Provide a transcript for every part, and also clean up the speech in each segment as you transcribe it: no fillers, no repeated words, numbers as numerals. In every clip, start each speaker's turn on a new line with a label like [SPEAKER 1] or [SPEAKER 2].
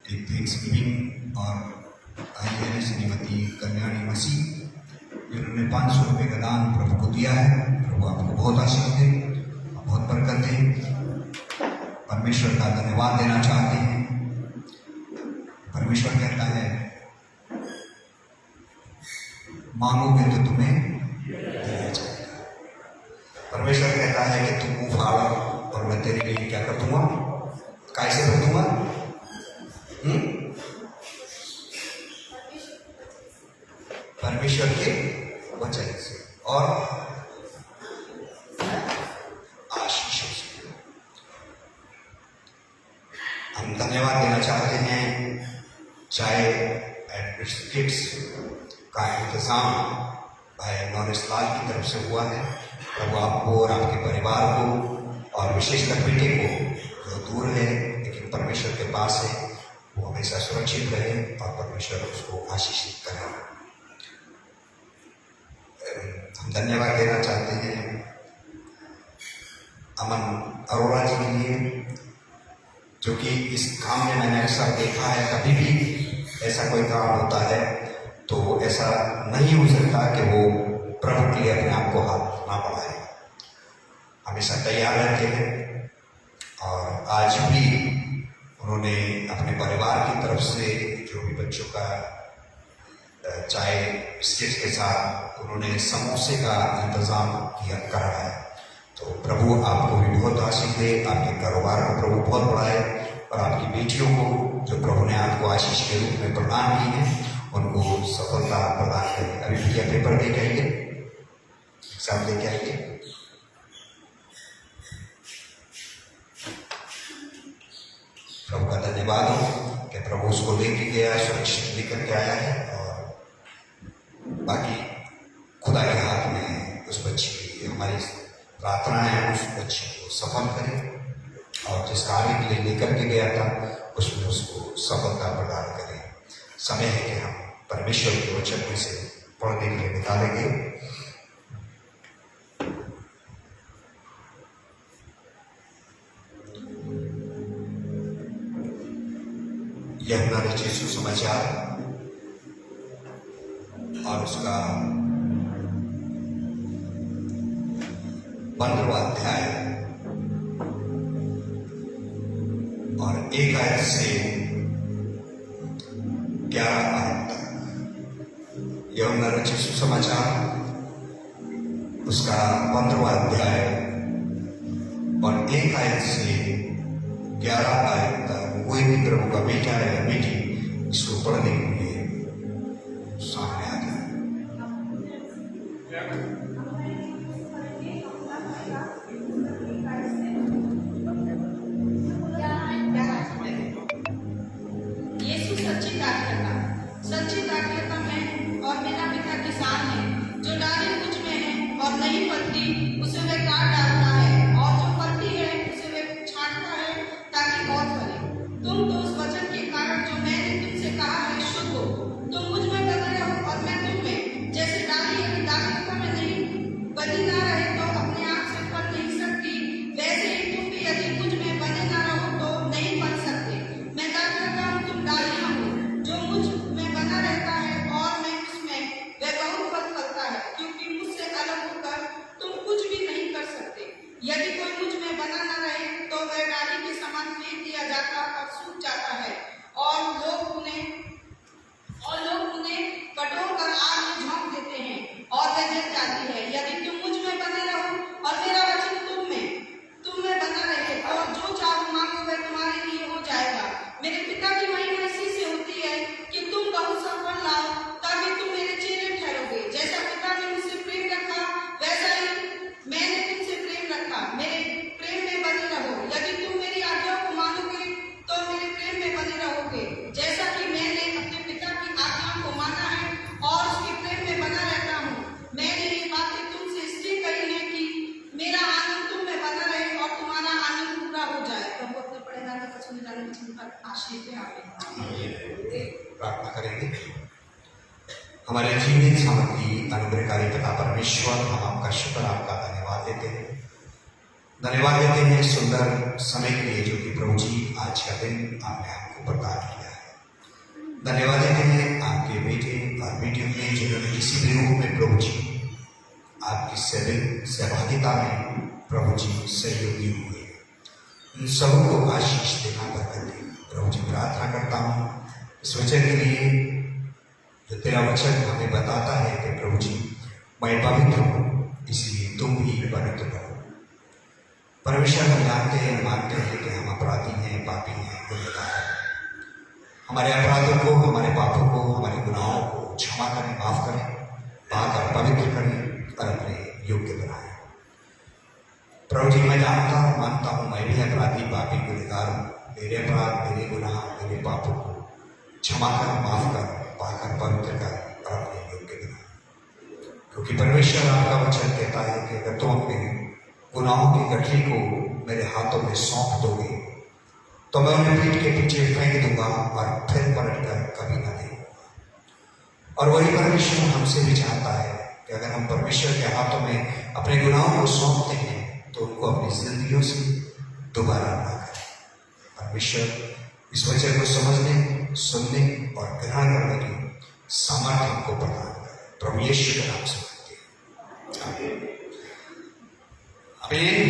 [SPEAKER 1] एक thanks giving और आई है श्रीमती कल्याणी मसीह, जिन्होंने 500 रुपये का दान प्रभु को दिया है। प्रभु आपको बहुत आशीष दे, बहुत बरकत दे। परमेश्वर का धन्यवाद देना चाहते हैं। परमेश्वर कहता है मांगोगे तो तुम्हें दिया जाएगा। परमेश्वर कहता है कि तुम मुंह फाड़ो और मैं तेरे लिए क्या कर दूंगा, कैसे कर दूंगा। परमेश्वर के वचन से और आशीषों से हम धन्यवाद देना चाहते हैं। चाय एंड बिस्किट्स का इंतजाम भाई नॉरिस लाल की तरफ से हुआ है। प्रभु आपको और आपके परिवार को और विशेषकर बेटे को जो दूर है लेकिन परमेश्वर के पास है, वो हमेशा सुरक्षित रहे और परमेश्वर उसको आशीषित करे। हम धन्यवाद देना चाहते हैं अमन अरोड़ा जी के लिए, जो कि इस काम में मैंने अक्सर देखा है, कभी भी ऐसा कोई काम होता है तो ऐसा नहीं हो सकता कि वो प्रभु के लिए अपने आप को हाथ ना बढ़ाए, हमेशा तैयार रहते हैं। और आज भी उन्होंने अपने परिवार की तरफ से जो भी बच्चों का चाय बिस्किट के साथ उन्होंने समोसे का इंतजाम करा है। तो प्रभु आपको भी बहुत आशीष दे, आपके कारोबार को प्रभु बहुत बढ़ाए और आपकी बेटियों को जो प्रभु ने आपको आशीष के रूप में प्रदान की है उनको सफलता प्रदान करें। अभी भैया पेपर दे के आइए, एग्जाम दे के आइए। प्रभु का धन्यवाद हो कि प्रभु उसको लेके गया, सुरक्षित लेकर के आया है और बाकी खुदा के हाथ में उस बच्ची की हमारी प्रार्थना है उस बच्ची को सफल करें और जिस कार्य के लिए लेकर के गया था उसमें उसको सफलता प्रदान करें। समय है कि हम परमेश्वर के वचन में से पढ़ने के लिए निकालेंगे। यूहन्ना रचित सुसमाचार और उसका 15वां अध्याय और 1 आयत से 11 आयत तक। यूहन्ना रचित सुसमाचार उसका 15वां अध्याय और 1 आयत से 11 आयत तक। कोई भी प्रभु का बेटा है या बेटी इसको पढ़ने के लिए सामने आ जाए।
[SPEAKER 2] यीशु सच्ची दाखलता है और मेरा पिता किसान है। जो डाली मुझ में है और नहीं फलती उसे वह काट डालता है और जो फलती है उसे वह छांटता है ताकि और फले। तुम तो उस वचन के कारण जो मैंने तुमसे कहा है शुद्ध हो। तुम मुझ में बने रहो और मैं तुम में। जैसे डाली यदि दाखलता में नहीं बनी ना रहे तो अपने आप से फल नहीं सकती, वैसे ही तुम भी यदि मुझ में बने ना रहो तो नहीं फल सकते। मैं दाखलता हूँ, तुम डालियाँ हो। जो मुझ में बना रहता है और मैं उसमें, वह बहुत फल फलता है, क्योंकि मुझसे अलग होकर तुम कुछ भी नहीं कर सकते। यदि कोई मुझ में बना न रहे तो वह डाली के समान फेंक दिया जाता और सूख जाता है और लोग उन्हें कटोर कर आग में झोंक देते हैं और वह जल जाती है। यदि तुम मुझ में बने रहो और मेरा वचन तुम में बना रहे और जो चाहो मांगो वह तुम्हारे लिए हो जाएगा। मेरे पिता की महिमा इसी से होती है कि तुम बहुत सा फल लाओ, ताकि तुम मेरे चेले ठहरोगे। जैसा पिता ने मुझसे प्रेम रखा वैसा ही मैंने तुमसे प्रेम रखा। मेरे प्रेम में बने रहो। यदि तुम मेरी आज्ञाओं को मानोगे तो मेरे प्रेम में बने रहोगे, जैसा कि मैंने अपने पिता की आज्ञाओं को माना है और उसके प्रेम में बना रहता हूँ। मैंने ये बातें तुमसे इसलिए कही है कि मेरा आनंद तुम में बना रहे और तुम्हारा आनंद पूरा हो जाए। प्रभु अपने पढ़े जाने पर सुने जाने पर आशीष दे। आमीन।
[SPEAKER 1] प्रार्थना करेंगे। हमारे जीवित सामर्थी अनुग्रहकारी पिता परमेश्वर, हम आपका शुक्र, आपका धन्यवाद देते हैं। धन्यवाद देते हैं सुंदर समय के लिए जो कि प्रभु जी आज का दिन आपने हमको प्रदान किया है। धन्यवाद देते हैं आपके बेटे और बेटियों के लिए जिन्होंने किसी भी रूप में प्रभु जी आपकी सहभागिता में प्रभु जी सहयोगी हुए। उन सबको आशीष देना बरकत दे। प्रभु जी प्रार्थना करता हूँ इस वचन के लिए जो तेरा वचन हमें बताता है कि प्रभु जी मैं पवित्र हूँ इसलिए तुम भी पवित्र हो। परमेश्वर हम जानते हैं मानते हैं कि हम अपराधी हैं, पापी हैं, गुनहगार हैं। हमारे अपराधों को, हमारे पापों को, हमारे गुनाहों को क्षमा करें, माफ करें, पाकर पवित्र करें और अपने योग्य बनाएं। प्रभु जी मैं जानता हूँ, मानता हूँ मैं भी अपराधी, पापी, गुनहगार हूँ। मेरे अपराध, मेरे गुनाह, मेरे पापों को क्षमा कर, माफ कर, पाकर पवित्र कर और अपने योग्य बना। क्योंकि परमेश्वर आपका वचन कहता है कि अगर तुम अपने गुनाहों की गठरी को मेरे हाथों में सौंप दोगे तो मैं उन्हें पीठ के पीछे फेंक दूंगा और फिर पलट कर कभी ना देखूंगा। और वही परमेश्वर हमसे भी चाहता है कि अगर हम परमेश्वर के हाथों में अपने गुनाहों को सौंपते हैं तो उनको अपनी जिंदगियों से दोबारा ना करें। परमेश्वर इस वचन को समझने, सुनने और ग्रहण करने की सामर्थ्य हमको प्रदान करें। प्रभु यीशु के नाम से मांगते हैं, आमीन,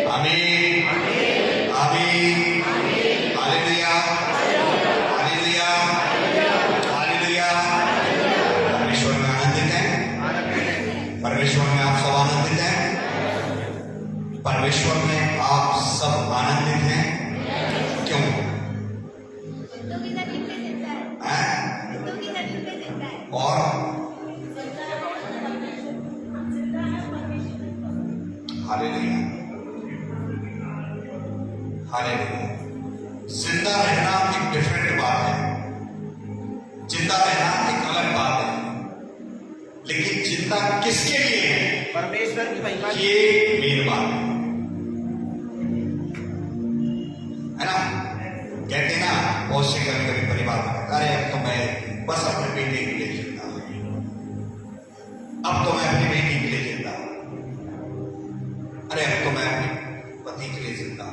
[SPEAKER 1] आमीन, आमीन, आमीन, हालेलुया, हालेलुया, हालेलुया। परमेश्वर में आनंदित हैं, परमेश्वर में आप सब आनंदित हैं, परमेश्वर में आप सब आनंदित हैं। क्यों? और हालेलुया, हालेलुया। जिंदा रहना एक डिफरेंट बात है, जिंदा रहना एक अलग बात है, लेकिन जिंदा किसके लिए है?
[SPEAKER 3] परमेश्वर की महिमा,
[SPEAKER 1] ये मेन बात है ना। कहते ना बहुत से कभी कभी परिवार में, अरे अब तो मैं बस अपने बेटे के लिए जिंदा हूं, अब तो मैं अपनी बेटी के लिए जिंदा हूं, अरे अब तो मैं अपने पति के लिए जिंदा हूं।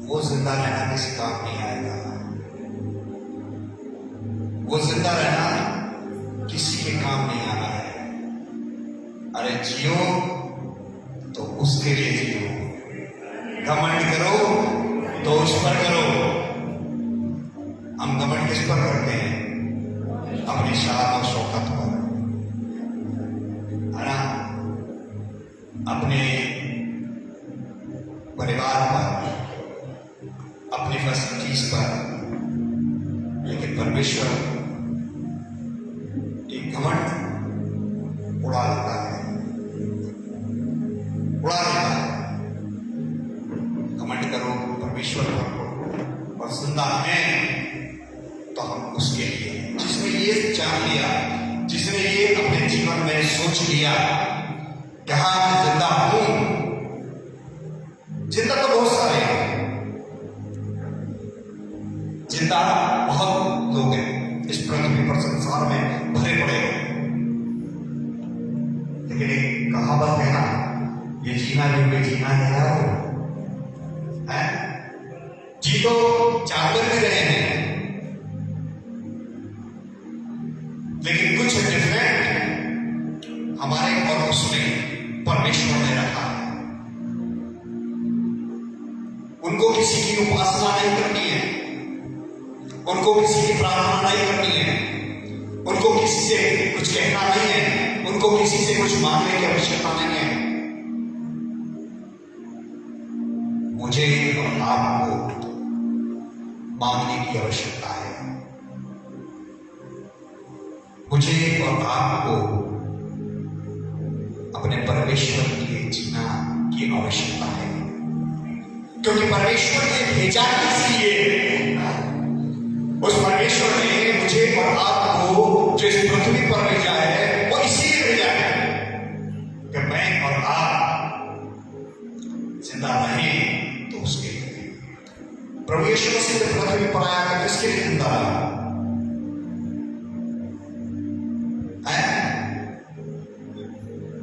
[SPEAKER 1] वो जिंदा रहना किसी काम नहीं आएगा। वो जिंदा रहना किसी के काम नहीं आना है। अरे जियो तो उसके लिए जियो, घमंड करो तो उस पर करो। हम घमंड किस पर करते हैं? अपनी शान और शौकत पर, है ना, अपने परिवार पर, अपनी फैसिलिटीज पर। लेकिन परमेश्वर एक घमंड उड़ा देता है, उड़ा देता है। घमंड करो परमेश्वर पर और जिंदा है तो हम उसके लिए, जिसने ये जान लिया, जिसने ये अपने जीवन में सोच लिया कि हाँ मैं जिंदा हूं। जिंदा तो बहुत सारे हैं, जिंदा बहुत लोग हैं इस पृथ्वी पर, संसार में भरे पड़े हैं। लेकिन एक कहावत है ना, ये जीना भी बेजीना है यार, है? जी तो जानवर भी रहे हैं, लेकिन कुछ डिफरेंट हमारे और उसमें परमेश्वर ने रखा है। उनको किसी की उपासना नहीं करनी है, उनको किसी की प्रार्थना नहीं करनी है, उनको किसी से कुछ कहना नहीं है, उनको किसी से कुछ मांगने की आवश्यकता नहीं है। मुझे और आपको मांगने की आवश्यकता है। मुझे और आपको अपने परमेश्वर के लिए जीना की आवश्यकता है, क्योंकि परमेश्वर ने भेजा इसलिए, उस परमेश्वर ने मुझे और आपको जो इस पृथ्वी पर भेजा है वो इसीलिए भेजा है कि मैं और आप जिंदा रहें तो उसके लिए। प्रभु यीशु मसीह ने पृथ्वी पर आया तो किसके लिए जिंदा रहा?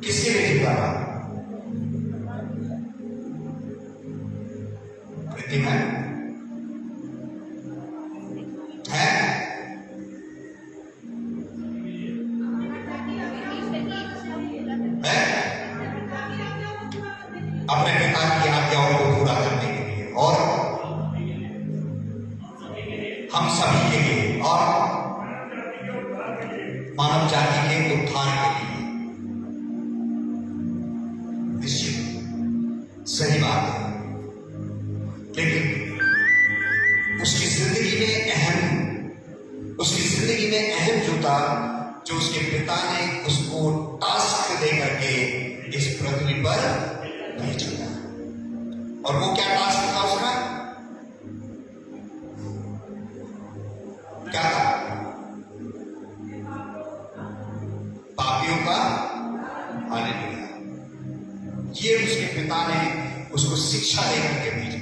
[SPEAKER 1] किसके लिए जिंदा रहा? प्रीति में हम सभी के लिए और मानव जाति के उद्धार के लिए। निश्चित सही बात है, लेकिन उसकी जिंदगी में अहम जो था, जो उसके पिता ने उसको टास्क दे करके इस पृथ्वी पर भेजा था। और वो क्या टास्क था उसका? क्या था? पापियों का हालेलुया। ये उसके पिता ने उसको शिक्षा दे करके भेजी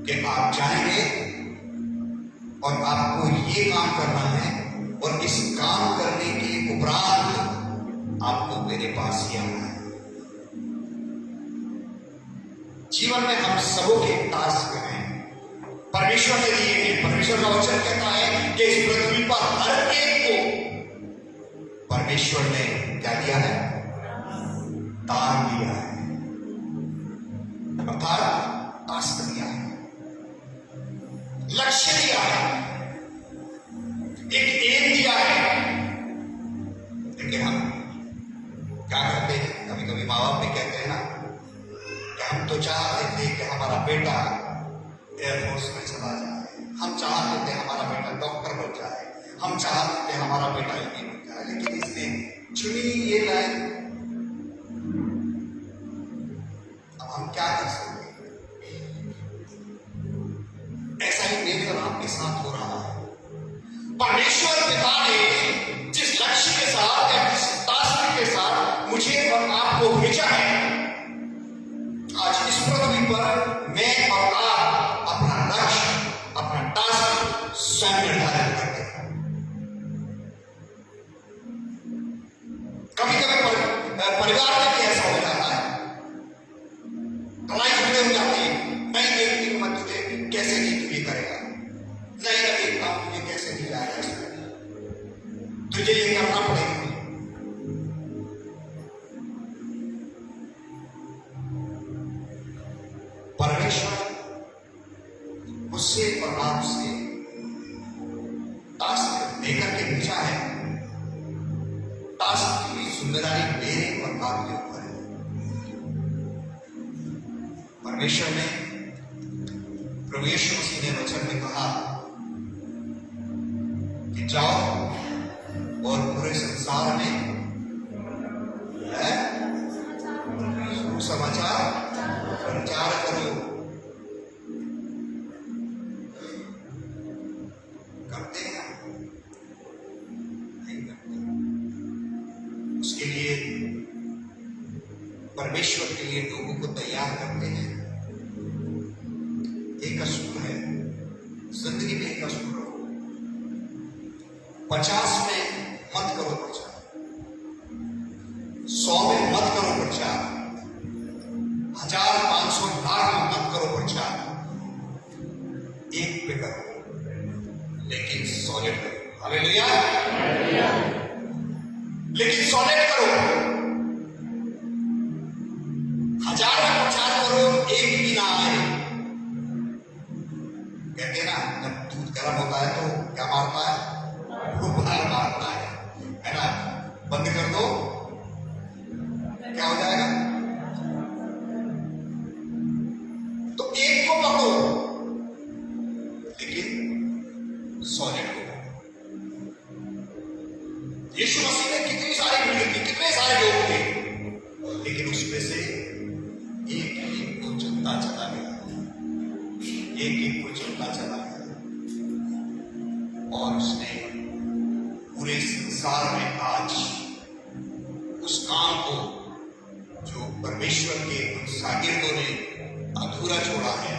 [SPEAKER 1] कि आप जाएंगे और आपको ये काम करना है, और इस काम करने के उपरांत आपको मेरे पास ही आना है। जीवन में हम सबों के टास्क हैं, परमेश्वर ने दिए हैं। परमेश्वर का वचन कहता है कि इस पृथ्वी पर हर एक को परमेश्वर ने क्या दिया है? दान दिया है, अर्थात टास्क दिया है, लक्ष्य दिया है, एक एम दिया है। लेकिन हम क्या करते हैं? कभी कभी माँ बाप भी कहते हैं ना कि हम तो चाहते थे कि हमारा बेटा एयरफोर्स में चला जाए, हम चाहते थे हमारा बेटा डॉक्टर बन जाए, हम चाहते थे हमारा बेटा ये बन जाए, लेकिन इसने चुनी ये लाइन। अब हम क्या कर सकते हैं? ऐसा ही मेरे और आपके साथ हो रहा है। परमेश्वर पिता ने जिस लक्ष्य के साथ या जिस टास्क के साथ मुझे और आपको भेजा है, आज इस पृथ्वी पर मैं और आप अपना लक्ष्य, अपना टास्क स्वयं निर्धारित करते हैं। कभी कभी परिवार में भी ऐसा हो जाता है, लड़ाई झगड़े हो जाते हैं। नहीं देखती मैं तुझे कैसे नहीं तू ये करेगा, नहीं मैं देखता हूं तुझे कैसे नहीं लाएगा, तुझे ये करना पड़ेगा। परमेश्वर मुझसे और आपसे टास्क देकर के भेजा है। टास्क की जिम्मेदारी मेरे और आपके ऊपर है। परमेश्वर ने, प्रभु यीशु मसीह ने वचन में कहा कि जाओ और पूरे संसार में सुसमाचार प्रचार करो। करते हैं? नहीं करते। उसके लिए परमेश्वर के लिए लोगों को तैयार करते हैं। एक असूल है जिंदगी में, एक असूल रखो, 50 में मत करो प्रचार, 100 में मत करो प्रचार, 1000, 500, लाख में मत करो प्रचार, एक पे करो, लेकिन सॉलिड करो। हालेलुया। लेकिन सॉलिड करो। 1000 में प्रचार करो, एक भी ना आए। कहते हैं ना, जब दूध गर्म होता है तो क्या मारता है? उबाल मारता है ना? बंद कर दो, क्या हो जाएगा? तो एक को पकड़ो, लेकिन सॉलिड को। यीशु मसीह ने कितनी सारी भीड़ थी, कितने सारे लोग थे, लेकिन उसमें से एक को चलता चला गया, एक को चलता चला गया, और उसने पूरे संसार में आज उस काम को जो परमेश्वर के उन शागिर्दों ने अधूरा छोड़ा है,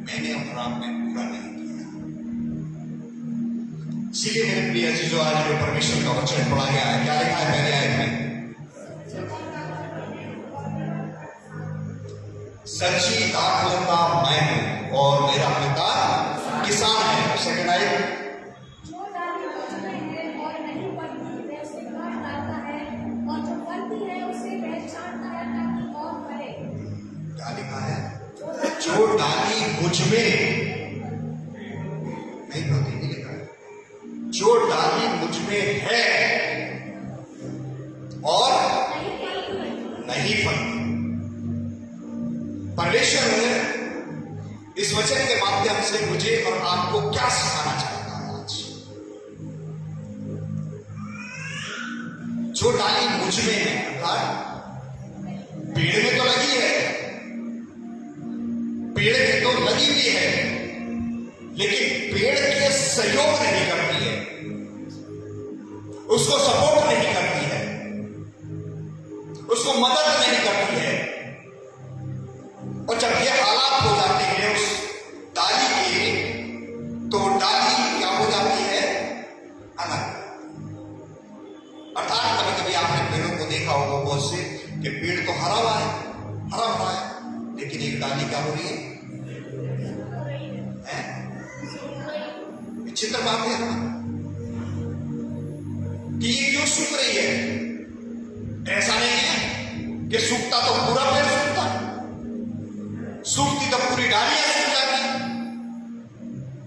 [SPEAKER 1] मैंने और आपने पूरा नहीं किया। इसीलिए मेरे प्रिय जो आज जो परमेश्वर का वचन पढ़ा गया है, क्या लिखा है पहले आयत में? सच्ची दाखलता मैं हूं और मेरा पिता किसान है। सेकंड आयत, लिखा है जो डाली मुझ में नहीं होती। परमेश्वर इस वचन के माध्यम से मुझे और आपको क्या सिखाना चाहता है आज? जो डाली मुझ में है, अर्थात पेड़ में तो लगी है, पेड़ में तो लगी हुई है, लेकिन पेड़ के सहयोग नहीं करती है, उसको सपोर्ट नहीं करती है, उसको मदद नहीं करती है। और जब ये हालात हो जाते हैं उस डाली के, तो डाली क्या हो जाती है? अलग। अर्थात कभी कभी आपने पेड़ों को देखा होगा बहुत से कि पेड़ तो हरा हुआ है, हरा भरा है, लेकिन एक डाली क्या हो रही है? चित्र बात है कि ये क्यों सूख रही है? ऐसा नहीं है कि सूखता तो पूरा पेड़ सूखता, सूखती तो पूरी डालियां सूख जाती,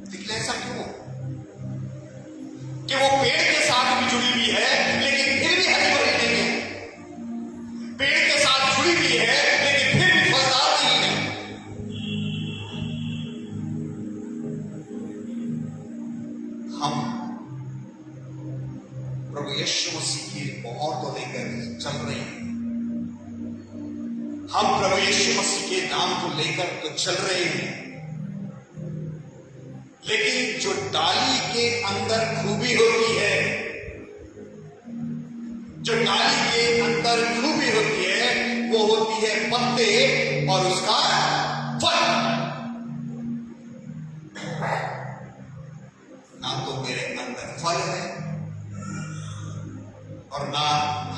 [SPEAKER 1] लेकिन ऐसा क्यों कि वो पेड़ के साथ भी जुड़ी हुई है लेकिन फिर भी हरी भरी नहीं है, पेड़ के साथ जुड़ी हुई है लेकिन फिर भी फलदार नहीं है। हम प्रभु यीशु मसीह की मोहर को लेकर चल रहे हैं, हम प्रभु यीशु मसीह के नाम को लेकर तो चल रहे हैं, लेकिन जो डाली के अंदर खूबी होती है, जो डाली के अंदर खूबी होती है, वो होती है पत्ते और उसका फल। ना तो मेरे अंदर फल है और ना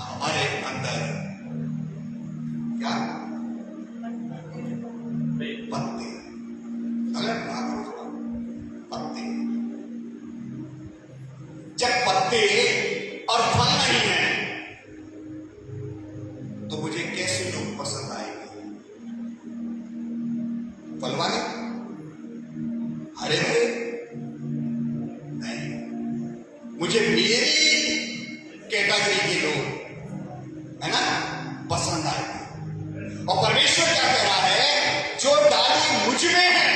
[SPEAKER 1] हमारे अंदर क्या पत्ते, अगर पत्ते, जब पत्ते और फल नहीं है तो मुझे कैसे लोग पसंद आएंगे? फल वाले, हरे भरे नहीं, मुझे मेरी कैटेगरी के लोग है ना पसंद आएंगे। और परमेश्वर क्या कह रहा है? जो डाली मुझ में है,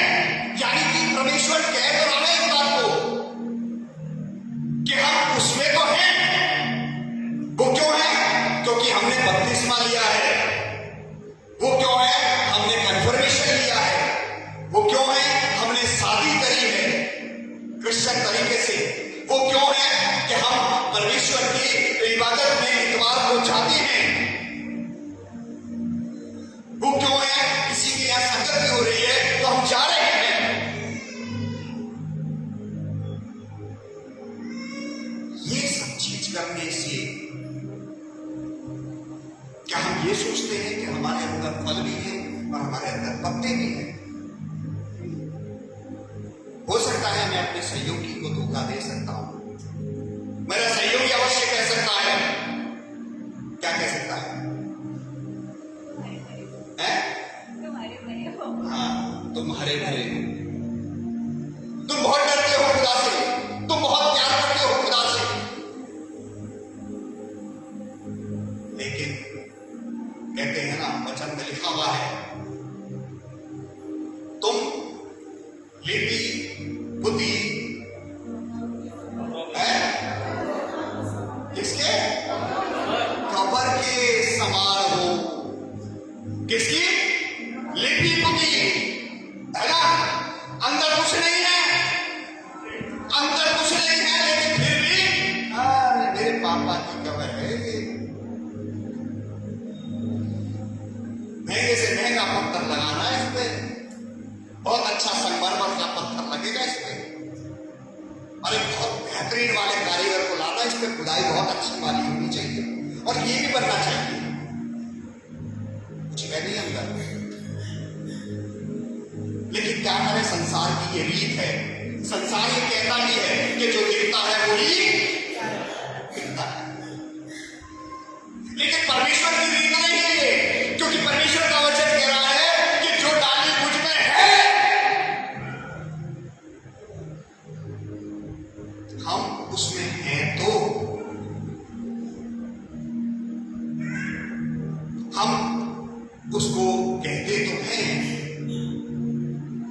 [SPEAKER 1] यानी कि परमेश्वर कह तो रहा है इस बात को कि हम उसमें तो हैं। वो क्यों है? क्योंकि हमने बपतिस्मा लिया है। वो क्यों है? हमने कन्फर्मेशन लिया है। वो क्यों है? हमने शादी करी है क्रिश्चियन तरीके से। वो क्यों है कि हम परमेश्वर की इबादत में इतवार को जाते हैं। वो क्यों है? किसी के यहां संगत हो रही है तो हम जा रहे हैं। ये सब चीज करने से क्या हम ये सोचते हैं कि हमारे अंदर फल भी है और हमारे अंदर पत्ते भी हैं? हो सकता है मैं अपने सहयोगी को धोखा दे सकता हूं, मेरा सहयोगी अवश्य कह सकता है, क्या कह सकता है? हाँ, तुम हरे भरे हो, तुम बहुत डरते हो खुदा से, तुम बहुत प्यार करते हो खुदा से, लेकिन कहते हैं ना, वचन में लिखा हुआ है, तुम लिपि बुद्धि है किसके? कब्र के समान हो। किसकी? लिपि बुद्धि है ना, अंदर कुछ नहीं है, अंदर कुछ नहीं है, लेकिन फिर भी मेरे पापा की कब्र है। महंगे से महंगा पत्थर लगाना है इस पे, बहुत अच्छा संगमरमर का पत्थर लगेगा इस पे, अरे बहुत बेहतरीन वाले कारीगर को लाना, इस पे खुदाई बहुत अच्छी वाली होनी चाहिए और ये भी बनना चाहिए। कुछ है नहीं अंदर, लेकिन क्या करें? संसार की ये रीत है। संसार ये कहता ही है कि जो दिखता है वो ही दिखता है, लेकिन परमेश्वर की रीत नहीं है ये, क्योंकि परमेश्वर का वचन कह रहा है कि जो डाली मुझ में है, हम उसमें हैं तो हम उसको